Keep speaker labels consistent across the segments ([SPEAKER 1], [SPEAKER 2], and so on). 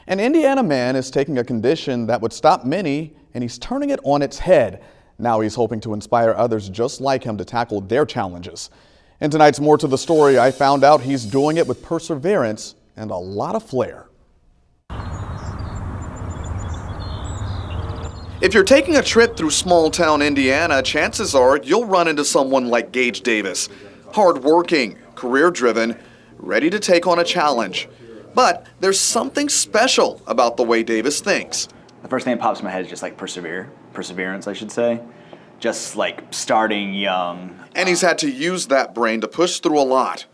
[SPEAKER 1] An Indiana man is taking a condition that would stop many, and he's turning it on its head. Now he's hoping to inspire others just like him to tackle their challenges. In tonight's More to the Story, I found out he's doing it with perseverance and a lot of flair. If you're taking a trip through small-town Indiana, chances are you'll run into someone like Gage Davis. Hard-working, career-driven, ready to take on a challenge. But there's something special about the way Davis thinks.
[SPEAKER 2] The first thing that pops in my head is just like perseverance, I should say. Just like starting young.
[SPEAKER 1] And he's had to use that brain to push through a lot.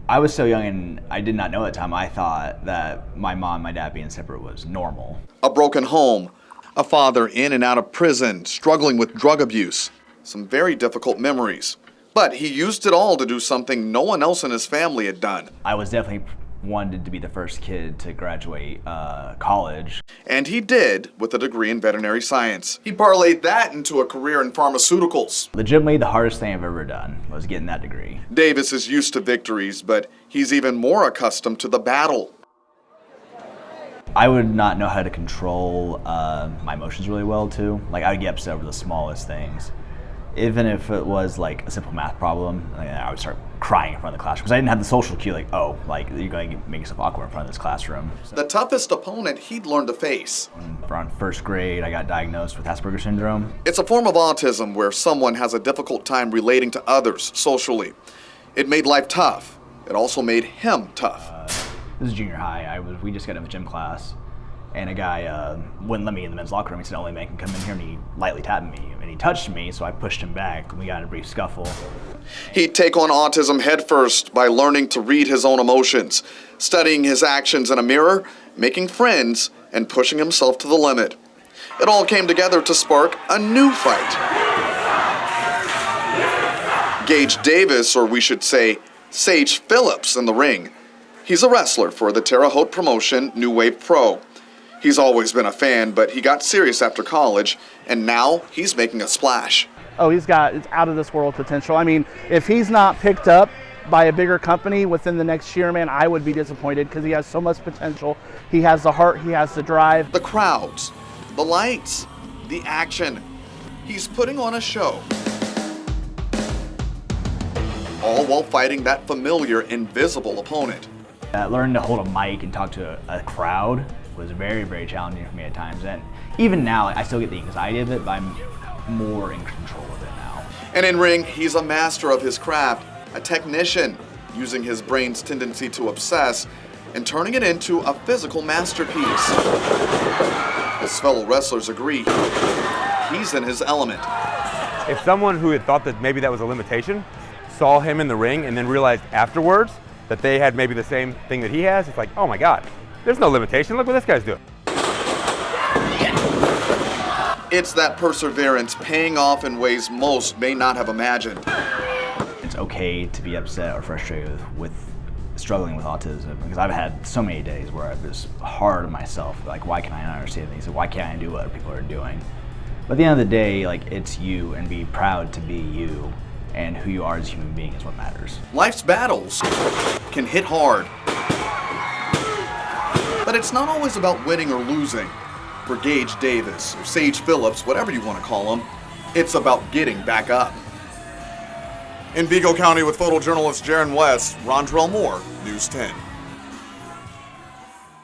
[SPEAKER 2] I was so young and I did not know at the time. I thought that my mom and my dad being separate was normal.
[SPEAKER 1] A broken home, a father in and out of prison, struggling with drug abuse. Some very difficult memories. But he used it all to do something no one else in his family had done.
[SPEAKER 2] I was definitely wanted to be the first kid to graduate college.
[SPEAKER 1] And he did, with a degree in veterinary science. He parlayed that into a career in pharmaceuticals.
[SPEAKER 2] Legitimately, the hardest thing I've ever done was getting that degree.
[SPEAKER 1] Davis is used to victories, but he's even more accustomed to the battle.
[SPEAKER 2] I would not know how to control my emotions really well, too. Like, I would get upset over the smallest things. Even if it was like a simple math problem, I would start crying in front of the classroom because I didn't have the social cue like, oh, like you're going to make yourself awkward in front of this classroom. So,
[SPEAKER 1] the toughest opponent he'd learned to face.
[SPEAKER 2] Around first grade, I got diagnosed with Asperger's syndrome.
[SPEAKER 1] It's a form of autism where someone has a difficult time relating to others socially. It made life tough. It also made him tough.
[SPEAKER 2] This is junior high. We just got into gym class. And a guy wouldn't let me in the men's locker room. He said, only man can come in here, and he lightly tapped me. And he touched me, so I pushed him back, and we got in a brief scuffle.
[SPEAKER 1] He'd take on autism headfirst by learning to read his own emotions, studying his actions in a mirror, making friends, and pushing himself to the limit. It all came together to spark a new fight. Gage Davis, or we should say, Sage Phillips, in the ring. He's a wrestler for the Terre Haute promotion, New Wave Pro. He's always been a fan, but he got serious after college, and now he's making a splash.
[SPEAKER 3] Oh, it's out of this world potential. I mean, if he's not picked up by a bigger company within the next year, man, I would be disappointed because he has so much potential. He has the heart, he has the drive.
[SPEAKER 1] The crowds, the lights, the action. He's putting on a show. All while fighting that familiar, invisible opponent.
[SPEAKER 2] Learning to hold a mic and talk to a crowd was very, very challenging for me at times. And even now, I still get the anxiety of it, but I'm more in control of it now.
[SPEAKER 1] And in ring, he's a master of his craft, a technician, using his brain's tendency to obsess and turning it into a physical masterpiece. His fellow wrestlers agree, he's in his element.
[SPEAKER 4] If someone who had thought that maybe that was a limitation saw him in the ring and then realized afterwards that they had maybe the same thing that he has, it's like, oh my God, there's no limitation. Look what this guy's doing.
[SPEAKER 1] It's that perseverance paying off in ways most may not have imagined.
[SPEAKER 2] It's okay to be upset or frustrated with struggling with autism because I've had so many days where I've just hard on myself, like why can I not understand things? Why can't I do what other people are doing? But at the end of the day, like it's you, and be proud to be you, and who you are as a human being is what matters.
[SPEAKER 1] Life's battles can hit hard. But it's not always about winning or losing. For Gage Davis, or Sage Phillips, whatever you want to call him, it's about getting back up. In Vigo County with photojournalist Jaron West, Rondrell Moore, News 10.